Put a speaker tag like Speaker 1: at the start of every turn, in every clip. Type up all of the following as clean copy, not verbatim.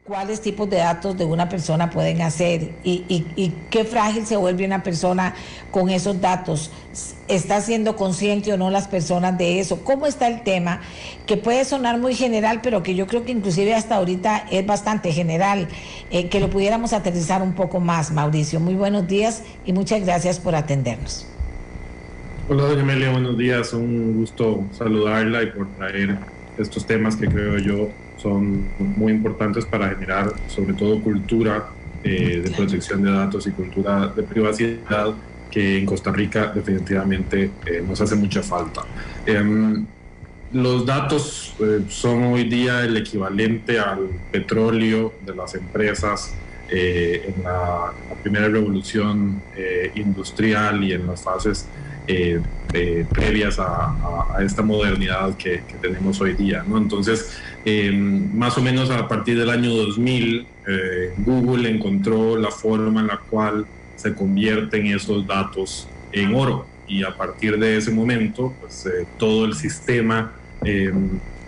Speaker 1: ¿Cuáles tipos de datos de una persona pueden hacer y qué frágil se vuelve una persona con esos datos? ¿Está siendo consciente o no las personas de eso? ¿Cómo está el tema? Que puede sonar muy general, pero que yo creo que inclusive hasta ahorita es bastante general, que lo pudiéramos aterrizar un poco más, Mauricio. Muy buenos días y muchas gracias por atendernos.
Speaker 2: Hola, doña Amelia, buenos días. Un gusto saludarla y por traer estos temas que creo yo son muy importantes para generar sobre todo cultura de protección de datos y cultura de privacidad que en Costa Rica definitivamente nos hace mucha falta. Los datos son hoy día el equivalente al petróleo de las empresas en la primera revolución industrial y en las fases previas a esta modernidad que tenemos hoy día, ¿no? Entonces, más o menos a partir del año 2000, Google encontró la forma en la cual se convierten esos datos en oro, y a partir de ese momento, pues, todo el sistema,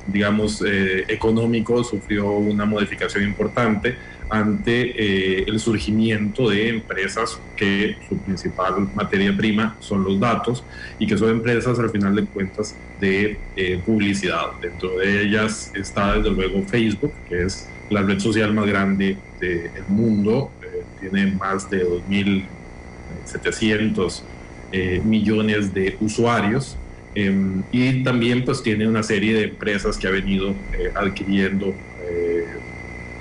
Speaker 2: digamos, económico sufrió una modificación importante ante el surgimiento de empresas que su principal materia prima son los datos y que son empresas al final de cuentas de publicidad. Dentro de ellas está desde luego Facebook, que es la red social más grande del mundo, tiene más de 2.700 millones de usuarios, y también pues tiene una serie de empresas que ha venido adquiriendo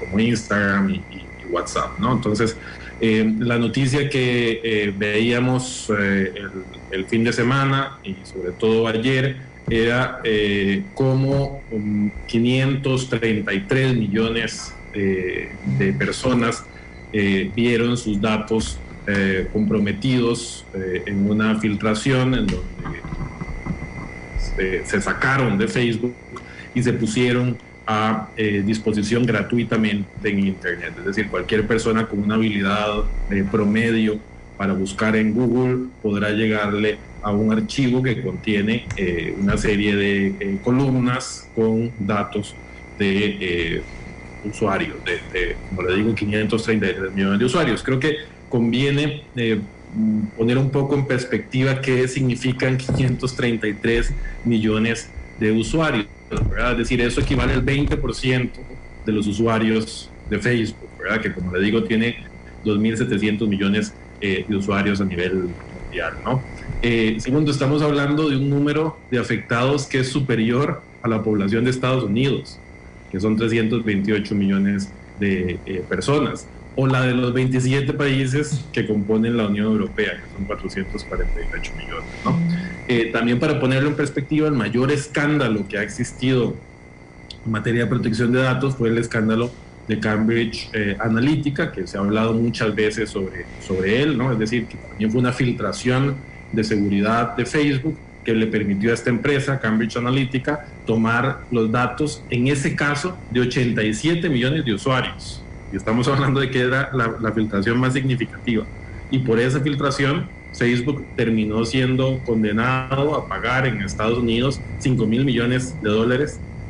Speaker 2: como Instagram y WhatsApp, ¿no? Entonces, la noticia que veíamos el fin de semana y sobre todo ayer era cómo 533 millones de personas vieron sus datos comprometidos en una filtración en donde se sacaron de Facebook y se pusieron a disposición gratuitamente en Internet. Es decir, cualquier persona con una habilidad promedio para buscar en Google podrá llegarle a un archivo que contiene una serie de columnas con datos de usuarios, como le digo, 533 millones de usuarios. Creo que conviene poner un poco en perspectiva qué significan 533 millones de usuarios, ¿verdad? Es decir, eso equivale al 20% de los usuarios de Facebook, ¿verdad? Que, como le digo, tiene 2.700 millones de usuarios a nivel mundial, ¿no? Segundo, estamos hablando de un número de afectados que es superior a la población de Estados Unidos, que son 328 millones de personas, o la de los 27 países que componen la Unión Europea, que son 448 millones, ¿no? También, para ponerlo en perspectiva, el mayor escándalo que ha existido en materia de protección de datos fue el escándalo de Cambridge Analytica, que se ha hablado muchas veces sobre él, ¿no? Es decir, que también fue una filtración de seguridad de Facebook que le permitió a esta empresa, Cambridge Analytica, tomar los datos, en ese caso, de 87 millones de usuarios. Y estamos hablando de que era la filtración más significativa. Y por esa filtración, Facebook terminó siendo condenado a pagar en Estados Unidos $5.000 millones,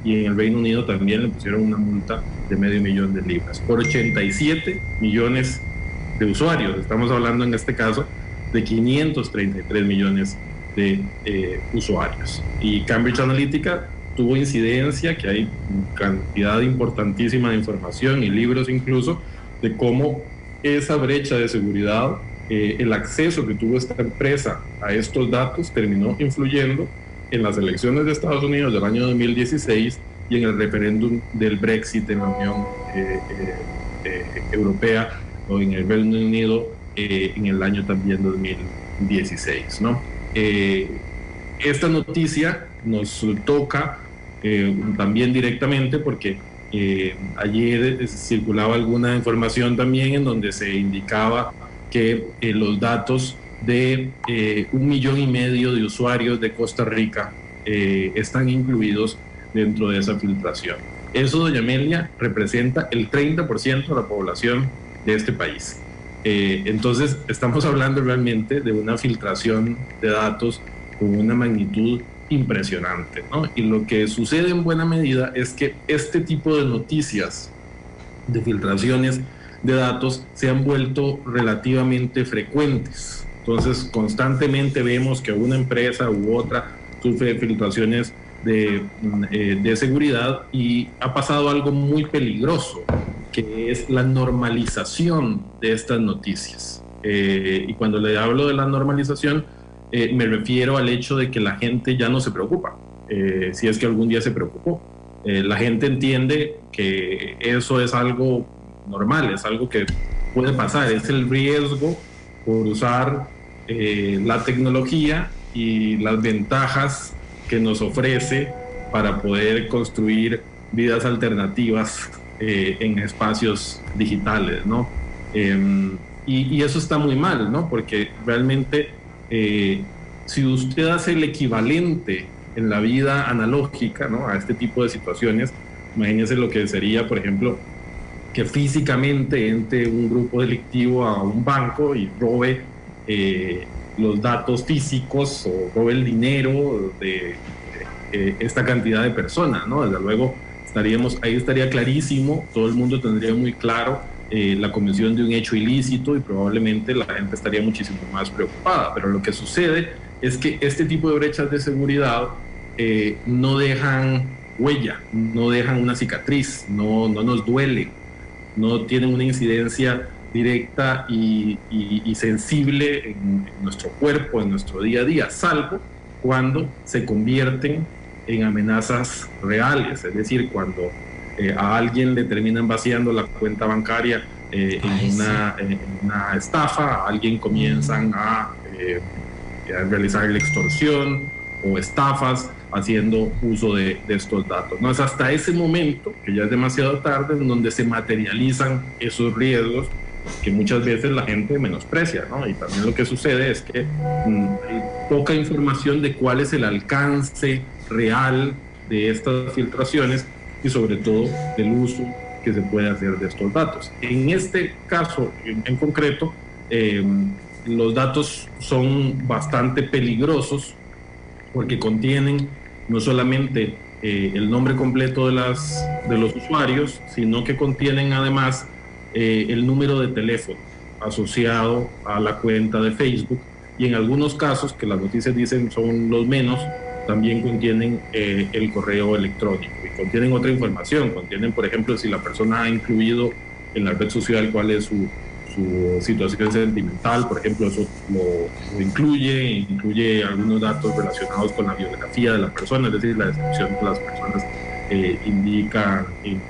Speaker 2: y en el Reino Unido también le pusieron una multa de $500,000 por 87 millones de usuarios. Estamos hablando en este caso de 533 millones de usuarios. Y Cambridge Analytica tuvo incidencia, que hay cantidad importantísima de información y libros incluso, de cómo esa brecha de seguridad, el acceso que tuvo esta empresa a estos datos terminó influyendo en las elecciones de Estados Unidos del año 2016 y en el referéndum del Brexit en la Unión Europea, o en el Reino Unido en el año también 2016, ¿no? Esta noticia nos toca también directamente porque ayer circulaba alguna información también en donde se indicaba que los datos de 1,5 millones de usuarios de Costa Rica están incluidos dentro de esa filtración. Eso, doña Amelia, representa el 30% de la población de este país. Entonces, estamos hablando realmente de una filtración de datos con una magnitud impresionante, ¿no? Y lo que sucede en buena medida es que este tipo de noticias, de filtraciones de datos, se han vuelto relativamente frecuentes. Entonces, constantemente vemos que una empresa u otra sufre filtraciones de seguridad, y ha pasado algo muy peligroso, que es la normalización de estas noticias. Y cuando le hablo de la normalización, me refiero al hecho de que la gente ya no se preocupa, si es que algún día se preocupó. La gente entiende que eso es algo normal, es algo que puede pasar, es el riesgo por usar la tecnología y las ventajas que nos ofrece para poder construir vidas alternativas en espacios digitales, ¿no? Y eso está muy mal, ¿no? Porque realmente si usted hace el equivalente en la vida analógica, ¿no?, a este tipo de situaciones, imagínese lo que sería, por ejemplo, que físicamente entre un grupo delictivo a un banco y robe los datos físicos o robe el dinero de esta cantidad de personas, ¿no? Desde luego ahí estaría clarísimo, todo el mundo tendría muy claro la comisión de un hecho ilícito, y probablemente la gente estaría muchísimo más preocupada. Pero lo que sucede es que este tipo de brechas de seguridad no dejan huella, no dejan una cicatriz, no nos duelen, no tienen una incidencia directa y sensible en nuestro cuerpo, en nuestro día a día, salvo cuando se convierten en amenazas reales, es decir, cuando a alguien le terminan vaciando la cuenta bancaria en una estafa, a alguien comienzan a realizar la extorsión o estafas haciendo uso de estos datos, ¿no? Es hasta ese momento, que ya es demasiado tarde, en donde se materializan esos riesgos que muchas veces la gente menosprecia, ¿no? Y también lo que sucede es que hay poca información de cuál es el alcance real de estas filtraciones y sobre todo del uso que se puede hacer de estos datos. En este caso en concreto, los datos son bastante peligrosos porque contienen no solamente el nombre completo de los usuarios, sino que contienen además el número de teléfono asociado a la cuenta de Facebook, y en algunos casos, que las noticias dicen son los menos, también contienen el correo electrónico, y contienen otra información, contienen, por ejemplo, si la persona ha incluido en la red social cuál es su situación sentimental, por ejemplo, eso lo incluye algunos datos relacionados con la biografía de la persona, es decir, la descripción que las personas indican en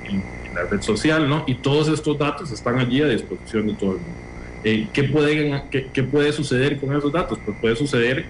Speaker 2: la red social, ¿no? Y todos estos datos están allí a disposición de todo el mundo. ¿Qué puede suceder con esos datos? Pues puede suceder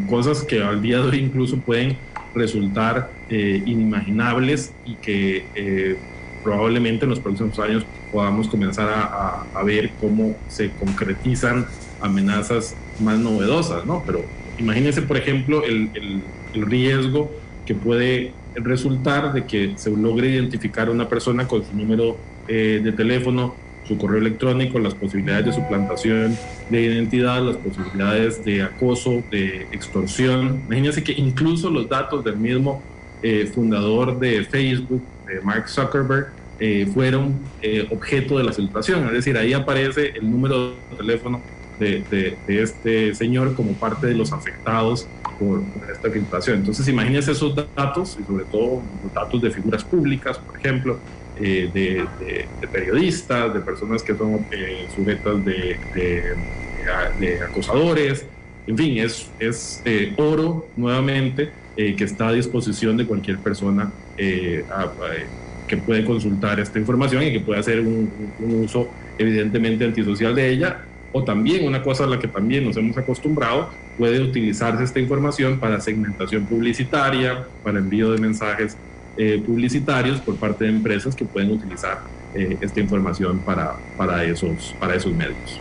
Speaker 2: cosas que al día de hoy incluso pueden resultar inimaginables, y que probablemente en los próximos años podamos comenzar a ver cómo se concretizan amenazas más novedosas, ¿no? Pero imagínense, por ejemplo, el riesgo que puede resultar de que se logre identificar a una persona con su número de teléfono, su correo electrónico, las posibilidades de suplantación de identidad, las posibilidades de acoso, de extorsión. Imagínense que incluso los datos del mismo fundador de Facebook, de Mark Zuckerberg, fueron objeto de la filtración. Es decir, ahí aparece el número de teléfono de este señor como parte de los afectados por esta filtración. Entonces, imagínense esos datos, y sobre todo los datos de figuras públicas, por ejemplo, de periodistas, de personas que son sujetas de acosadores. En fin, es oro nuevamente que está a disposición de cualquier persona que puede consultar esta información y que puede hacer un uso evidentemente antisocial de ella. O también, una cosa a la que también nos hemos acostumbrado, puede utilizarse esta información para segmentación publicitaria, para envío de mensajes publicitarios por parte de empresas que pueden utilizar esta información para esos medios.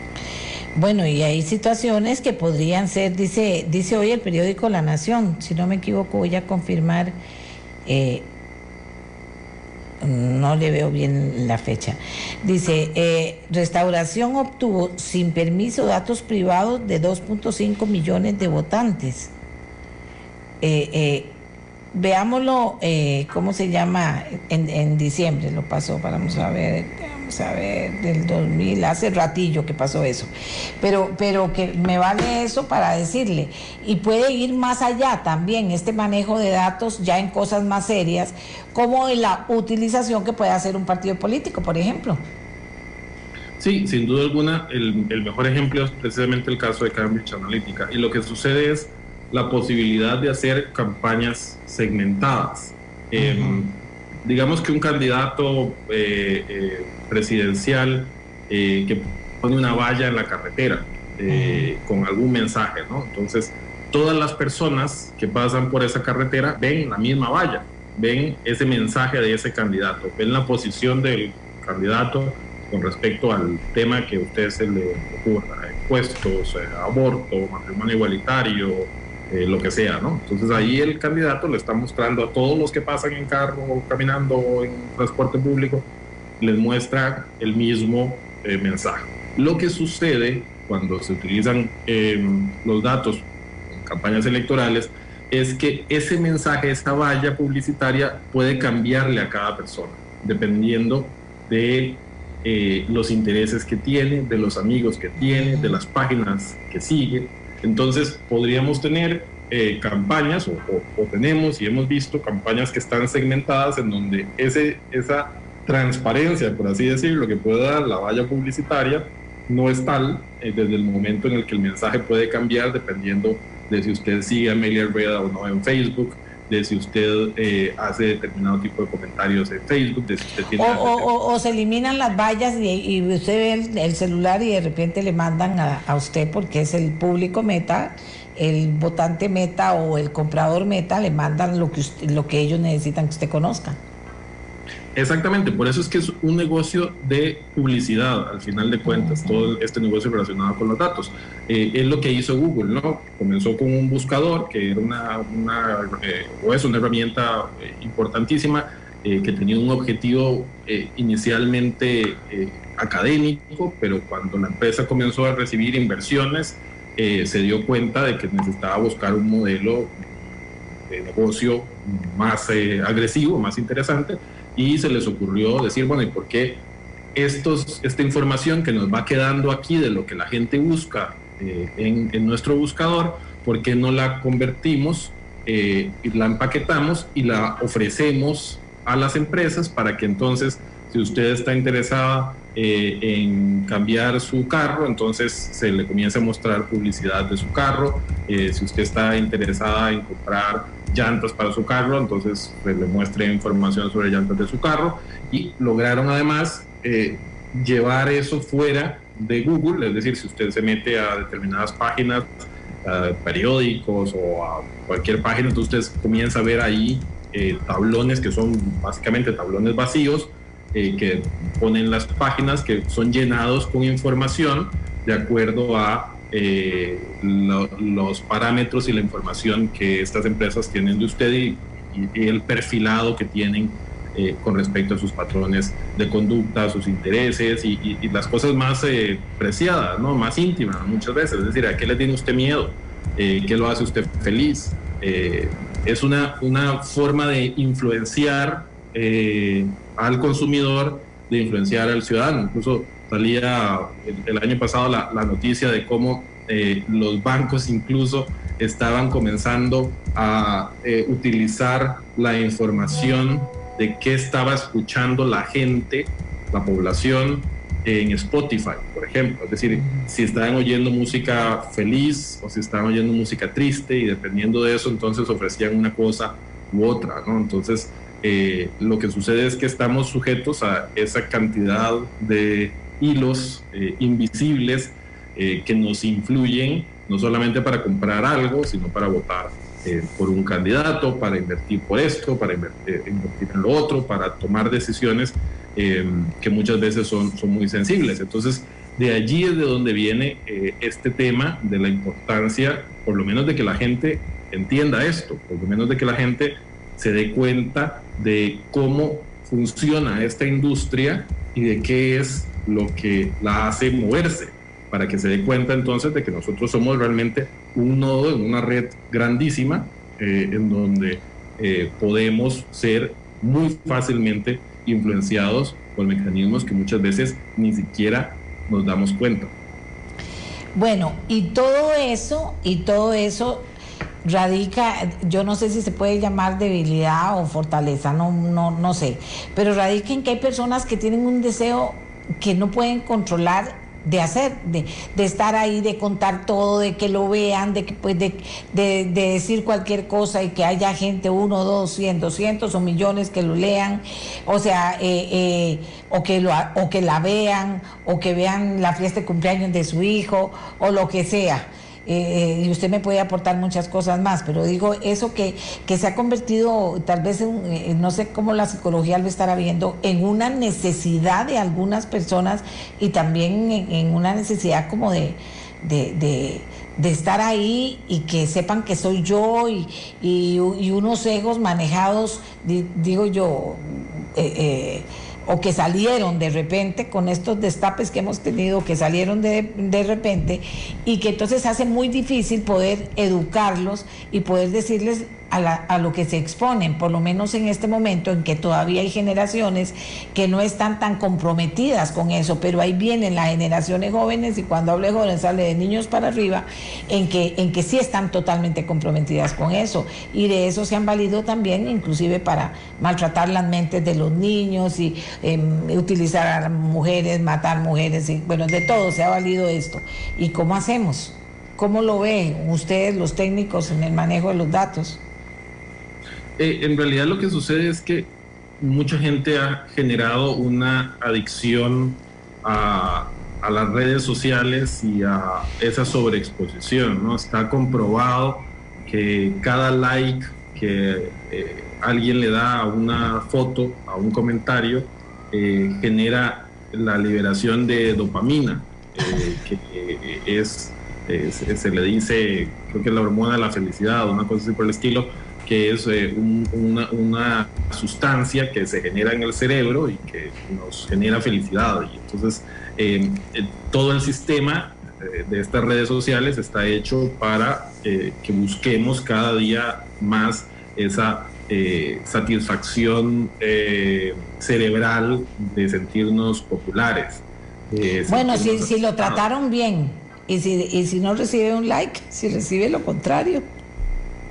Speaker 1: Bueno, y hay situaciones que podrían ser, dice hoy el periódico La Nación, si no me equivoco, voy a confirmar, no le veo bien la fecha. Dice, Restauración obtuvo sin permiso datos privados de 2.5 millones de votantes. Veámoslo, ¿cómo se llama? En diciembre lo pasó, vamos a ver, del 2000, hace ratillo que pasó eso. Pero que me vale eso para decirle, y puede ir más allá también, este manejo de datos ya en cosas más serias, como en la utilización que puede hacer un partido político, por ejemplo.
Speaker 2: Sí, sin duda alguna, el mejor ejemplo es precisamente el caso de Cambridge Analytica. Y lo que sucede es la posibilidad de hacer campañas segmentadas. Digamos que un candidato presidencial que pone una valla en la carretera con algún mensaje, ¿no? Entonces, todas las personas que pasan por esa carretera ven la misma valla, ven ese mensaje de ese candidato, ven la posición del candidato con respecto al tema que a usted se le ocurra, impuestos, aborto, matrimonio igualitario, lo que sea, ¿no? Entonces ahí el candidato le está mostrando a todos los que pasan en carro, caminando o en transporte público, les muestra el mismo mensaje. Lo que sucede cuando se utilizan los datos en campañas electorales es que ese mensaje, esa valla publicitaria puede cambiarle a cada persona, dependiendo de los intereses que tiene, de los amigos que tiene, de las páginas que sigue. Entonces podríamos tener campañas o tenemos y hemos visto campañas que están segmentadas en donde esa transparencia, por así decirlo, que puede dar la valla publicitaria no es tal desde el momento en el que el mensaje puede cambiar dependiendo de si usted sigue a Amelia Rueda o no en Facebook, de si usted hace determinado tipo de comentarios en Facebook, de si usted tiene...
Speaker 1: O se eliminan las vallas y usted ve el celular y de repente le mandan a usted, porque es el público meta, el votante meta o el comprador meta, le mandan lo que ellos necesitan que usted conozca.
Speaker 2: Exactamente, por eso es que es un negocio de publicidad, al final de cuentas, todo este negocio relacionado con los datos. Es lo que hizo Google, ¿no? Comenzó con un buscador, que era es una herramienta importantísima, que tenía un objetivo inicialmente académico, pero cuando la empresa comenzó a recibir inversiones, se dio cuenta de que necesitaba buscar un modelo de negocio más agresivo, más interesante, y se les ocurrió decir, bueno, ¿y por qué esta información que nos va quedando aquí de lo que la gente busca en nuestro buscador, por qué no la convertimos y la empaquetamos y la ofrecemos a las empresas para que entonces, si usted está interesada en cambiar su carro, entonces se le comienza a mostrar publicidad de su carro. Si usted está interesada en comprar llantas para su carro, entonces pues, le muestre información sobre llantas de su carro. Y lograron además llevar eso fuera de Google, es decir, si usted se mete a determinadas páginas, periódicos o a cualquier página, entonces usted comienza a ver ahí tablones que son básicamente tablones vacíos, que ponen las páginas, que son llenados con información de acuerdo a los parámetros y la información que estas empresas tienen de usted y el perfilado que tienen con respecto a sus patrones de conducta, sus intereses y las cosas más preciadas, ¿no? Más íntimas muchas veces. Es decir, ¿a qué le tiene usted miedo? ¿Qué lo hace usted feliz? Es una forma de influenciar al consumidor, de influenciar al ciudadano. Incluso salía el año pasado la noticia de cómo los bancos incluso estaban comenzando a utilizar la información de qué estaba escuchando la gente, la población, en Spotify, por ejemplo. Es decir, si estaban oyendo música feliz o si estaban oyendo música triste, y dependiendo de eso, entonces ofrecían una cosa u otra, ¿no? Entonces, lo que sucede es que estamos sujetos a esa cantidad de hilos invisibles que nos influyen, no solamente para comprar algo, sino para votar por un candidato, para invertir por esto, para invertir en lo otro, para tomar decisiones que muchas veces son muy sensibles. Entonces, de allí es de donde viene este tema de la importancia, por lo menos de que la gente entienda esto, por lo menos de que la gente se dé cuenta de cómo funciona esta industria y de qué es lo que la hace moverse, para que se dé cuenta entonces de que nosotros somos realmente un nodo en una red grandísima en donde podemos ser muy fácilmente influenciados por mecanismos que muchas veces ni siquiera nos damos cuenta.
Speaker 1: Bueno, y todo eso radica, yo no sé si se puede llamar debilidad o fortaleza, no sé, pero radica en que hay personas que tienen un deseo que no pueden controlar de hacer, de estar ahí, de contar todo, de que lo vean, de que pues de decir cualquier cosa y que haya gente, 1, 2, 100, 200 o millones que lo lean, o sea, o que la vean, o que vean la fiesta de cumpleaños de su hijo, o lo que sea. Y usted me puede aportar muchas cosas más, pero digo eso que se ha convertido tal vez no sé cómo la psicología lo estará viendo, en una necesidad de algunas personas y también en una necesidad como de estar ahí y que sepan que soy yo y unos egos manejados, digo yo, o que salieron de repente con estos destapes que hemos tenido, que salieron de repente, y que entonces hace muy difícil poder educarlos y poder decirles a lo que se exponen, por lo menos en este momento en que todavía hay generaciones que no están tan comprometidas con eso, pero ahí vienen las generaciones jóvenes, y cuando hablo de jóvenes sale de niños para arriba, en que sí están totalmente comprometidas con eso, y de eso se han valido también inclusive para maltratar las mentes de los niños y utilizar a las mujeres, matar mujeres, y bueno, de todo se ha valido esto. ¿Y cómo hacemos? ¿Cómo lo ven ustedes, los técnicos, en el manejo de los datos?
Speaker 2: En realidad lo que sucede es que mucha gente ha generado una adicción a las redes sociales y a esa sobreexposición, ¿no? Está comprobado que cada like que alguien le da a una foto, a un comentario, genera la liberación de dopamina, que se le dice, creo que es la hormona de la felicidad o una cosa así por el estilo, que es una sustancia que se genera en el cerebro y que nos genera felicidad. Y entonces todo el sistema de estas redes sociales está hecho para que busquemos cada día más esa satisfacción cerebral de sentirnos populares.
Speaker 1: Bueno, si lo trataron bien, y si no recibe un like, si recibe lo contrario.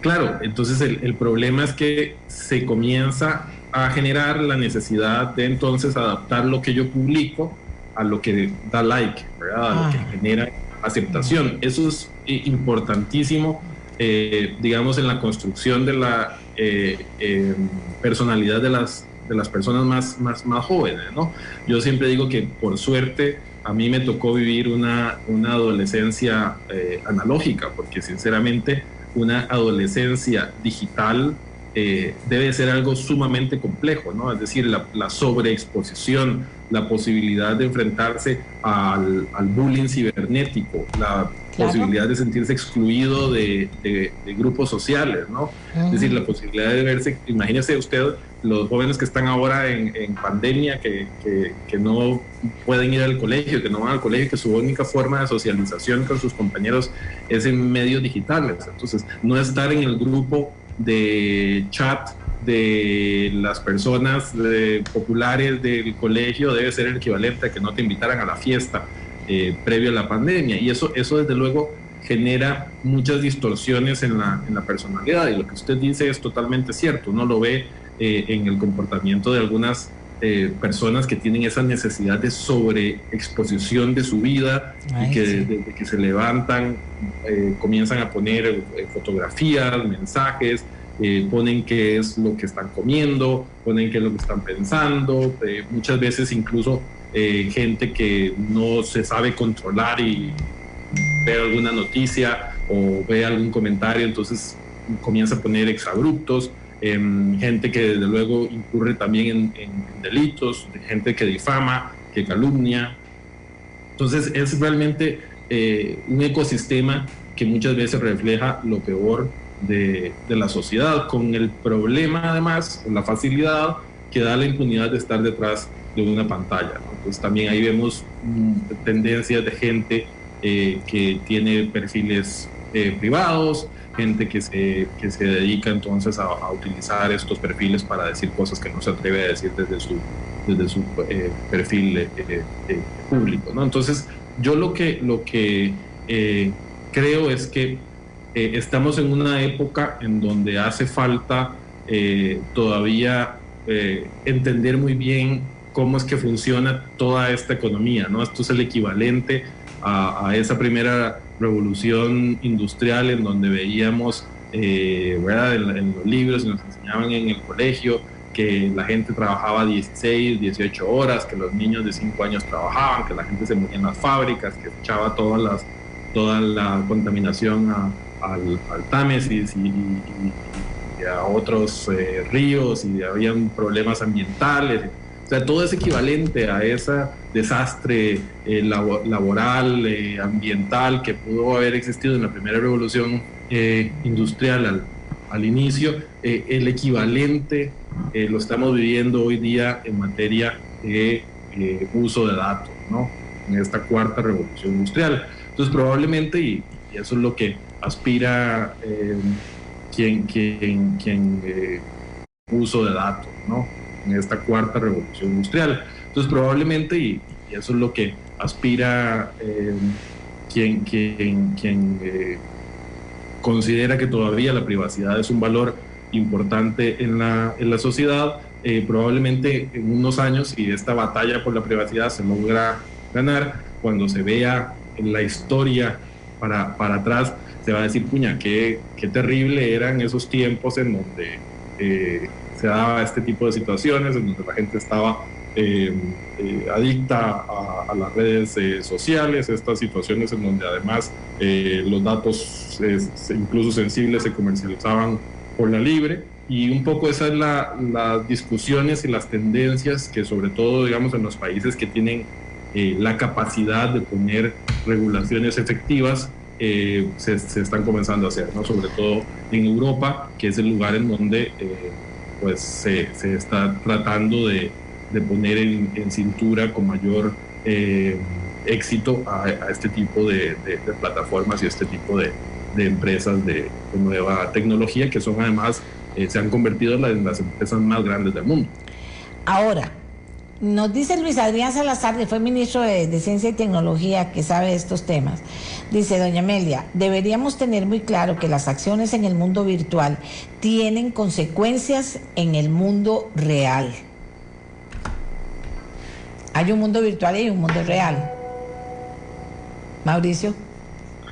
Speaker 2: Claro, entonces el problema es que se comienza a generar la necesidad de entonces adaptar lo que yo publico a lo que da like, ¿verdad? A lo que genera aceptación. Eso es importantísimo, digamos, en la construcción de la personalidad de las personas más jóvenes, ¿no? Yo siempre digo que por suerte a mí me tocó vivir una adolescencia analógica, porque sinceramente una adolescencia digital debe ser algo sumamente complejo, ¿no? Es decir, la sobreexposición, la posibilidad de enfrentarse al bullying cibernético, la posibilidad de sentirse excluido de grupos sociales, ¿no? Es decir, la posibilidad de verse, imagínese usted, los jóvenes que están ahora en pandemia, que no pueden ir al colegio, que no van al colegio, que su única forma de socialización con sus compañeros es en medios digitales. Entonces, no estar en el grupo de chat de las personas populares del colegio debe ser el equivalente a que no te invitaran a la fiesta previo a la pandemia, y eso desde luego genera muchas distorsiones en la personalidad, y lo que usted dice es totalmente cierto. Uno lo ve en el comportamiento de algunas personas que tienen esa necesidad de sobreexposición de su vida. Ay, y que sí, desde que se levantan comienzan a poner fotografías, mensajes, ponen qué es lo que están comiendo, ponen qué es lo que están pensando, muchas veces incluso gente que no se sabe controlar y ve alguna noticia o ve algún comentario, entonces comienza a poner exabruptos, gente que desde luego incurre también en delitos, gente que difama, que calumnia. Entonces es realmente un ecosistema que muchas veces refleja lo peor de la sociedad, con el problema además, la facilidad que da la impunidad de estar detrás de una pantalla, ¿no? Entonces también ahí vemos tendencias de gente que tiene perfiles privados, gente que se dedica entonces a utilizar estos perfiles para decir cosas que no se atreve a decir desde su perfil público, ¿no? Entonces, yo lo que creo es que estamos en una época en donde hace falta todavía entender muy bien cómo es que funciona toda esta economía, ¿no? Esto es el equivalente a esa primera revolución industrial en donde veíamos, ¿verdad? En los libros nos enseñaban en el colegio que la gente trabajaba 16, 18 horas, que los niños de 5 años trabajaban, que la gente se moría en las fábricas, que echaba toda la contaminación al Támesis y a otros ríos, y habían problemas ambientales. O sea, todo es equivalente a ese desastre laboral, ambiental, que pudo haber existido en la primera revolución industrial al inicio. El equivalente lo estamos viviendo hoy día en materia de uso de datos, ¿no? En esta cuarta revolución industrial. Entonces, probablemente, y eso es lo que aspira quien uso de datos, ¿no? En esta cuarta revolución industrial. Entonces, probablemente, y eso es lo que aspira quien considera que todavía la privacidad es un valor importante en la sociedad, probablemente en unos años, si esta batalla por la privacidad se logra ganar, cuando se vea en la historia para atrás, se va a decir, puña, qué terrible eran esos tiempos en donde se daba este tipo de situaciones, en donde la gente estaba adicta a las redes sociales, estas situaciones en donde además los datos incluso sensibles se comercializaban por la libre, y un poco esas son las discusiones y las tendencias que, sobre todo, digamos, en los países que tienen la capacidad de poner regulaciones efectivas, se están comenzando a hacer, ¿no? Sobre todo en Europa, que es el lugar en donde pues se está tratando de poner en cintura con mayor éxito a este tipo de plataformas y este tipo de empresas de nueva tecnología, que son además, se han convertido en las empresas más grandes del mundo.
Speaker 1: Ahora, nos dice Luis Adrián Salazar, que fue ministro de Ciencia y Tecnología, que sabe de estos temas. Dice, doña Amelia, deberíamos tener muy claro que las acciones en el mundo virtual tienen consecuencias en el mundo real. Hay un mundo virtual y hay un mundo real. Mauricio.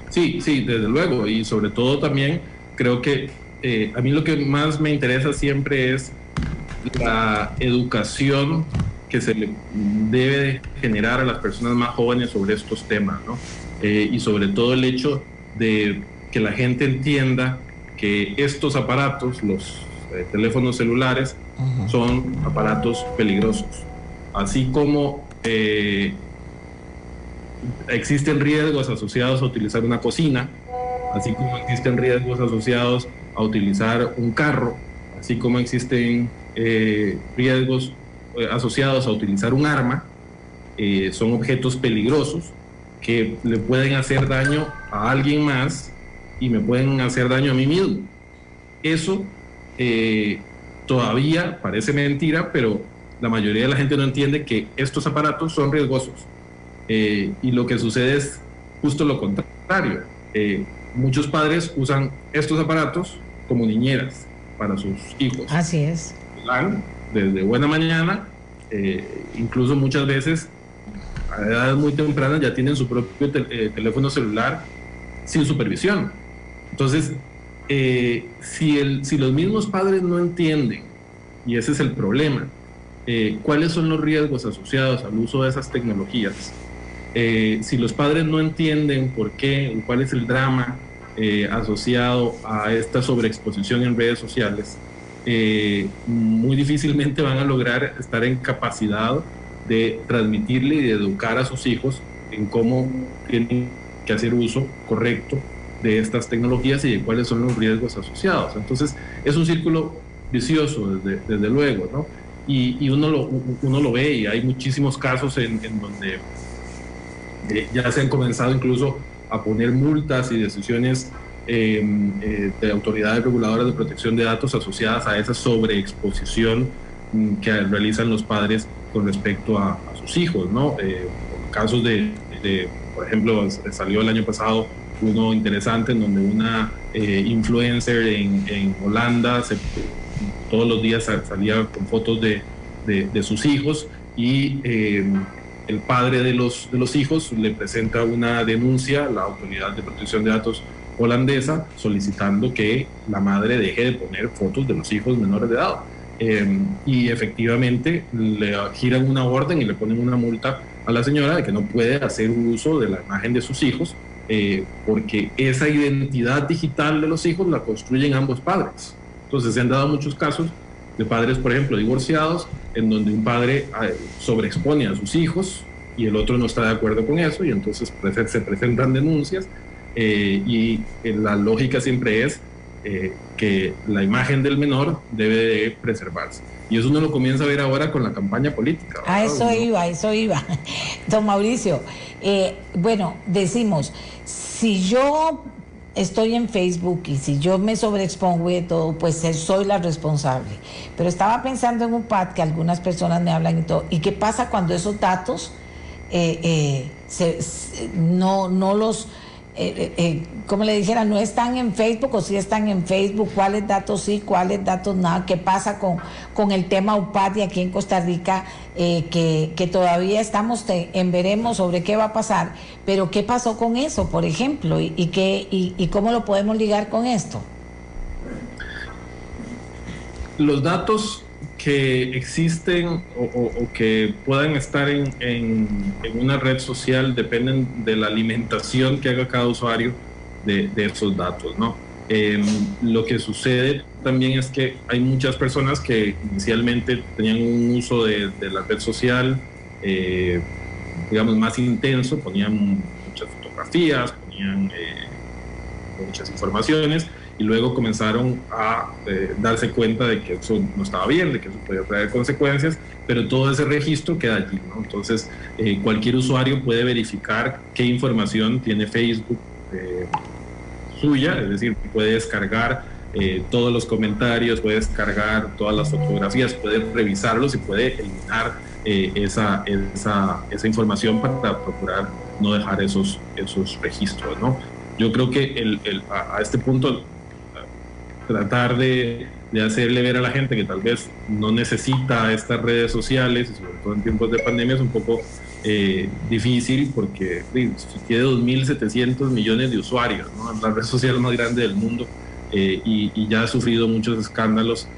Speaker 2: Sí, desde luego, y sobre todo también creo que a mí lo que más me interesa siempre es la educación que se le debe generar a las personas más jóvenes sobre estos temas, ¿no? Y sobre todo el hecho de que la gente entienda que estos aparatos, los teléfonos celulares, son aparatos peligrosos. Así como existen riesgos asociados a utilizar una cocina, así como existen riesgos asociados a utilizar un carro, así como existen riesgos asociados a utilizar un arma, son objetos peligrosos que le pueden hacer daño a alguien más y me pueden hacer daño a mí mismo. Eso todavía parece mentira, pero la mayoría de la gente no entiende que estos aparatos son riesgosos. Y lo que sucede es justo lo contrario. Muchos padres usan estos aparatos como niñeras para sus hijos.
Speaker 1: Así es.
Speaker 2: Desde buena mañana, incluso muchas veces a edades muy tempranas ya tienen su propio teléfono celular sin supervisión. Entonces, si los mismos padres no entienden, y ese es el problema, cuáles son los riesgos asociados al uso de esas tecnologías, si los padres no entienden por qué, cuál es el drama asociado a esta sobreexposición en redes sociales, muy difícilmente van a lograr estar en capacidad de transmitirle y de educar a sus hijos en cómo tienen que hacer uso correcto de estas tecnologías y de cuáles son los riesgos asociados. Entonces, es un círculo vicioso, desde luego, ¿no? Y uno lo ve, y hay muchísimos casos en donde ya se han comenzado incluso a poner multas y decisiones de autoridades reguladoras de protección de datos asociadas a esa sobreexposición que realizan los padres con respecto a sus hijos, ¿no? Casos por ejemplo, salió el año pasado uno interesante en donde una influencer en Holanda todos los días salía con fotos de sus hijos y el padre de los hijos le presenta una denuncia a la Autoridad de Protección de Datos holandesa solicitando que la madre deje de poner fotos de los hijos menores de edad. Y efectivamente le giran una orden y le ponen una multa a la señora de que no puede hacer uso de la imagen de sus hijos porque esa identidad digital de los hijos la construyen ambos padres. Entonces se han dado muchos casos de padres, por ejemplo, divorciados, en donde un padre sobreexpone a sus hijos y el otro no está de acuerdo con eso, y entonces se presentan denuncias, y la lógica siempre es que la imagen del menor debe de preservarse. Y eso uno lo comienza a ver ahora con la campaña política.
Speaker 1: A eso iba. Don Mauricio, bueno, decimos, si yo estoy en Facebook y si yo me sobreexpongo y todo, pues soy la responsable. Pero estaba pensando en un pad que algunas personas me hablan y todo. ¿Y qué pasa cuando esos datos no los... como le dijera, no están en Facebook, o si están en Facebook, cuáles datos sí, cuáles datos nada? ¿Qué pasa con el tema UPAD aquí en Costa Rica? Que todavía estamos en veremos sobre qué va a pasar, pero ¿qué pasó con eso, por ejemplo? ¿Y cómo lo podemos ligar con esto?
Speaker 2: Los datos que existen o que puedan estar en una red social dependen de la alimentación que haga cada usuario de esos datos, ¿no? Lo que sucede también es que hay muchas personas que inicialmente tenían un uso de la red social, digamos, más intenso, ponían muchas fotografías, ponían muchas informaciones, y luego comenzaron a darse cuenta de que eso no estaba bien, de que eso podía traer consecuencias, pero todo ese registro queda allí, ¿no? Entonces, cualquier usuario puede verificar qué información tiene Facebook suya, es decir, puede descargar todos los comentarios, puede descargar todas las fotografías, puede revisarlos y puede eliminar esa información para procurar no dejar esos registros, ¿no? Yo creo que a este punto tratar de hacerle ver a la gente que tal vez no necesita estas redes sociales, y sobre todo en tiempos de pandemia, es un poco difícil, porque tiene 2.700 millones de usuarios, ¿no? La red social más grande del mundo, y ya ha sufrido muchos escándalos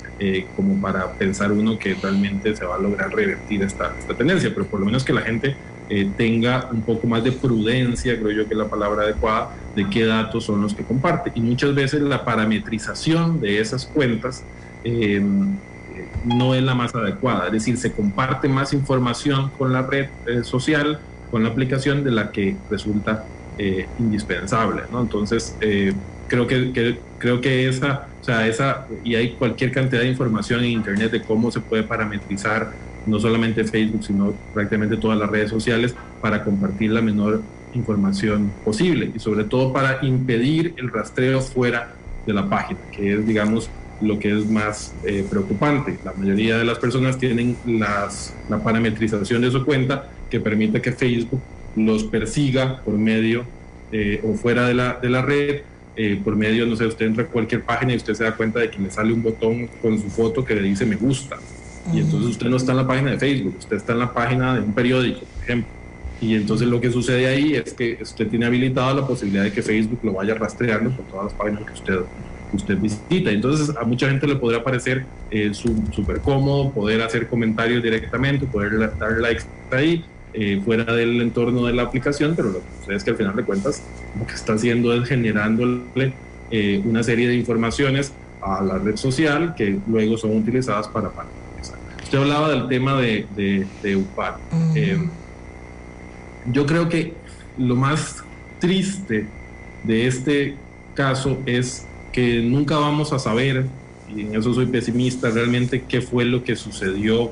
Speaker 2: como para pensar uno que realmente se va a lograr revertir esta tendencia, pero por lo menos que la gente tenga un poco más de prudencia, creo yo que es la palabra adecuada, de qué datos son los que comparte. Y muchas veces la parametrización de esas cuentas no es la más adecuada, es decir, se comparte más información con la red social, con la aplicación, de la que resulta indispensable, ¿no? Entonces, creo que esa, y hay cualquier cantidad de información en Internet de cómo se puede parametrizar no solamente Facebook, sino prácticamente todas las redes sociales, para compartir la menor información posible, y sobre todo para impedir el rastreo fuera de la página, que es, digamos, lo que es más preocupante. La mayoría de las personas tienen la parametrización de su cuenta, que permite que Facebook los persiga por medio o fuera de la red, por medio, no sé, usted entra a cualquier página y usted se da cuenta de que le sale un botón con su foto que le dice me gusta, y entonces usted no está en la página de Facebook, usted está en la página de un periódico, por ejemplo, y entonces lo que sucede ahí es que usted tiene habilitada la posibilidad de que Facebook lo vaya rastreando por todas las páginas que usted visita. Entonces a mucha gente le podrá parecer súper cómodo poder hacer comentarios directamente, poder dar likes ahí, fuera del entorno de la aplicación, pero lo que sucede es que al final de cuentas lo que está haciendo es generándole una serie de informaciones a la red social que luego son utilizadas para parametrizar. Usted hablaba del tema de UPAD. Yo creo que lo más triste de este caso es que nunca vamos a saber, y en eso soy pesimista, realmente qué fue lo que sucedió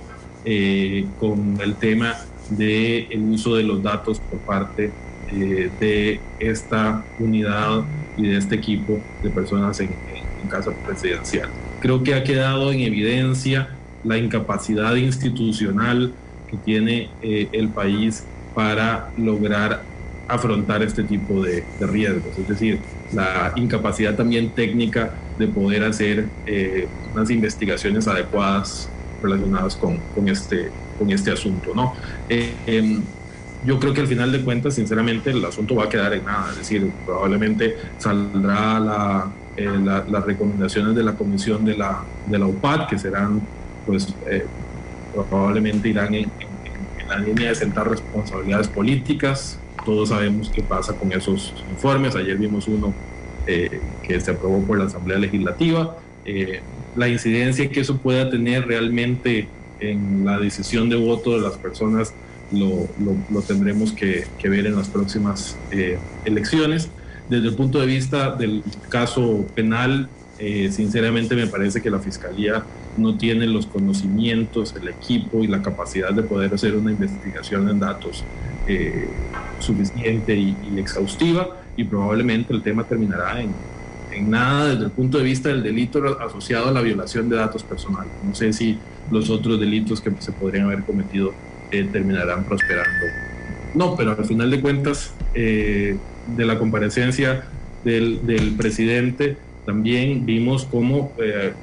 Speaker 2: con el tema del uso de los datos por parte de esta unidad y de este equipo de personas en Casa Presidencial. Creo que ha quedado en evidencia la incapacidad institucional que tiene el país para lograr afrontar este tipo de riesgos, es decir, la incapacidad también técnica de poder hacer unas investigaciones adecuadas relacionadas con este asunto, ¿no? Yo creo que al final de cuentas, sinceramente, el asunto va a quedar en nada, es decir, probablemente saldrá las recomendaciones de la comisión de la UPAD, que serán, pues, probablemente irán en la línea de sentar responsabilidades políticas. Todos sabemos qué pasa con esos informes. Ayer vimos uno que se aprobó por la Asamblea Legislativa. La incidencia que eso pueda tener realmente en la decisión de voto de las personas lo tendremos que ver en las próximas elecciones. Desde el punto de vista del caso penal, sinceramente me parece que la Fiscalía no tiene los conocimientos, el equipo y la capacidad de poder hacer una investigación en datos suficiente y exhaustiva, y probablemente el tema terminará en nada desde el punto de vista del delito asociado a la violación de datos personales. No sé si los otros delitos que se podrían haber cometido terminarán prosperando. No, pero al final de cuentas, de la comparecencia del presidente, también vimos cómo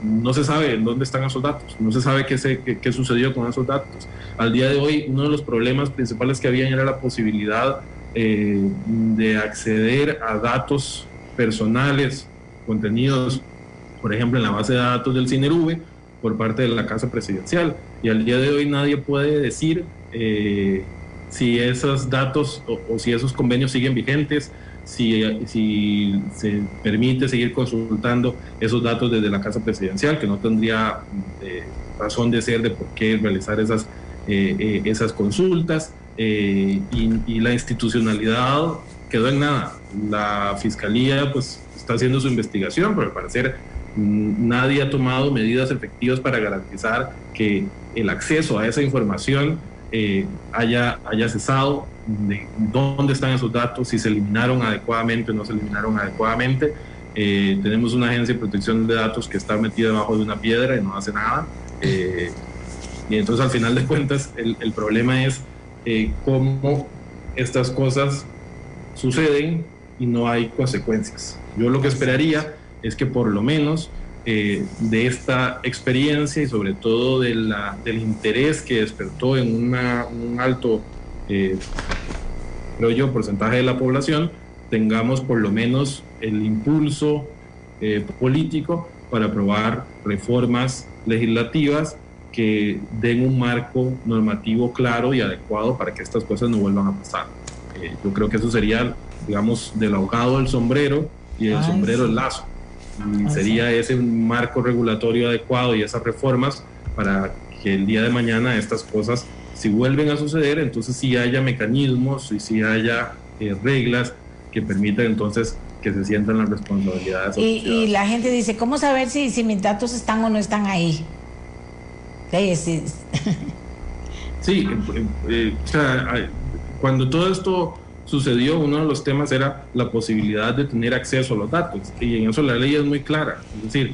Speaker 2: no se sabe en dónde están esos datos, no se sabe qué sucedió con esos datos. Al día de hoy, uno de los problemas principales que había era la posibilidad de acceder a datos personales contenidos, por ejemplo, en la base de datos del CINERV por parte de la Casa Presidencial. Y al día de hoy nadie puede decir si esos datos o si esos convenios siguen vigentes, si se permite seguir consultando esos datos desde la Casa Presidencial, que no tendría razón de ser de por qué realizar esas consultas, y la institucionalidad quedó en nada. La Fiscalía pues está haciendo su investigación, pero al parecer nadie ha tomado medidas efectivas para garantizar que el acceso a esa información haya cesado, de dónde están esos datos, si se eliminaron adecuadamente o no se eliminaron adecuadamente. Tenemos una agencia de protección de datos que está metida debajo de una piedra y no hace nada. Y entonces al final de cuentas el problema es cómo estas cosas suceden y no hay consecuencias. Yo lo que esperaría es que por lo menos de esta experiencia y sobre todo del interés que despertó en un alto, creo yo, porcentaje de la población, tengamos por lo menos el impulso político para aprobar reformas legislativas que den un marco normativo claro y adecuado para que estas cosas no vuelvan a pasar. Yo creo que eso sería, digamos, del ahogado del sombrero y del sombrero el lazo. Y sería ese un marco regulatorio adecuado y esas reformas para que el día de mañana estas cosas, si vuelven a suceder, entonces sí haya mecanismos y sí haya reglas que permitan entonces que se sientan las responsabilidades.
Speaker 1: Y la gente dice, ¿cómo saber si mis datos están o no están ahí?
Speaker 2: Sí, o sea, cuando todo esto sucedió, uno de los temas era la posibilidad de tener acceso a los datos, y en eso la ley es muy clara. Es decir,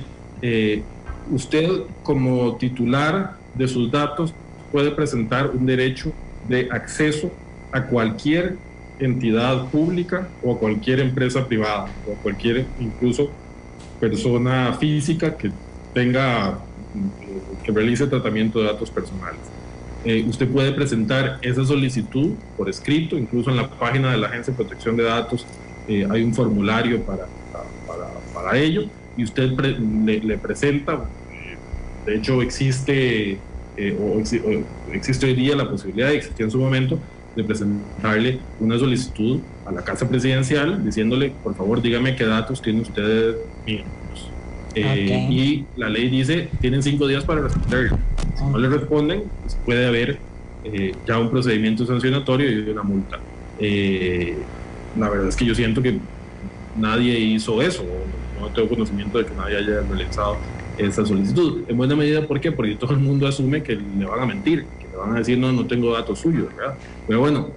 Speaker 2: usted como titular de sus datos puede presentar un derecho de acceso a cualquier entidad pública o a cualquier empresa privada o a cualquier incluso persona física que tenga que realice tratamiento de datos personales. Usted puede presentar esa solicitud por escrito, incluso en la página de la Agencia de Protección de Datos hay un formulario para ello, y usted le presenta. De hecho existe hoy día la posibilidad, existía en su momento, de presentarle una solicitud a la Casa Presidencial diciéndole, por favor, dígame qué datos tiene usted míos. Y la ley dice, tienen 5 días para responder. Si no le responden, pues puede haber ya un procedimiento sancionatorio y una multa. La verdad es que yo siento que nadie hizo eso, no tengo conocimiento de que nadie haya realizado esa solicitud. En buena medida, ¿por qué? Porque todo el mundo asume que le van a mentir, que le van a decir, no tengo datos suyos, ¿verdad? Pero bueno,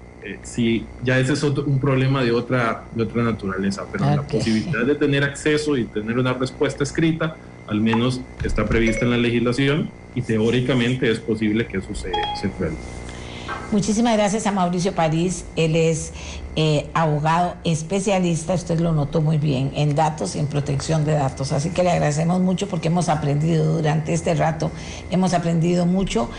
Speaker 2: sí, ya ese es un problema de otra naturaleza, pero la posibilidad de tener acceso y tener una respuesta escrita, al menos está prevista en la legislación y teóricamente es posible que eso se realice.
Speaker 1: Muchísimas gracias a Mauricio París. Él es abogado especialista, usted lo notó muy bien, en datos y en protección de datos. Así que le agradecemos mucho porque hemos aprendido durante este rato, hemos aprendido mucho.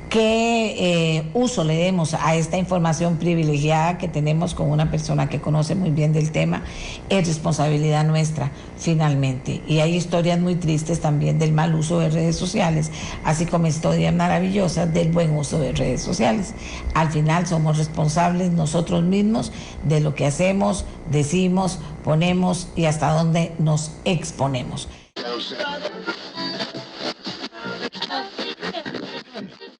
Speaker 1: ¿Qué uso le demos a esta información privilegiada que tenemos con una persona que conoce muy bien del tema? Es responsabilidad nuestra, finalmente. Y hay historias muy tristes también del mal uso de redes sociales, así como historias maravillosas del buen uso de redes sociales. Al final somos responsables nosotros mismos de lo que hacemos, decimos, ponemos y hasta dónde nos exponemos.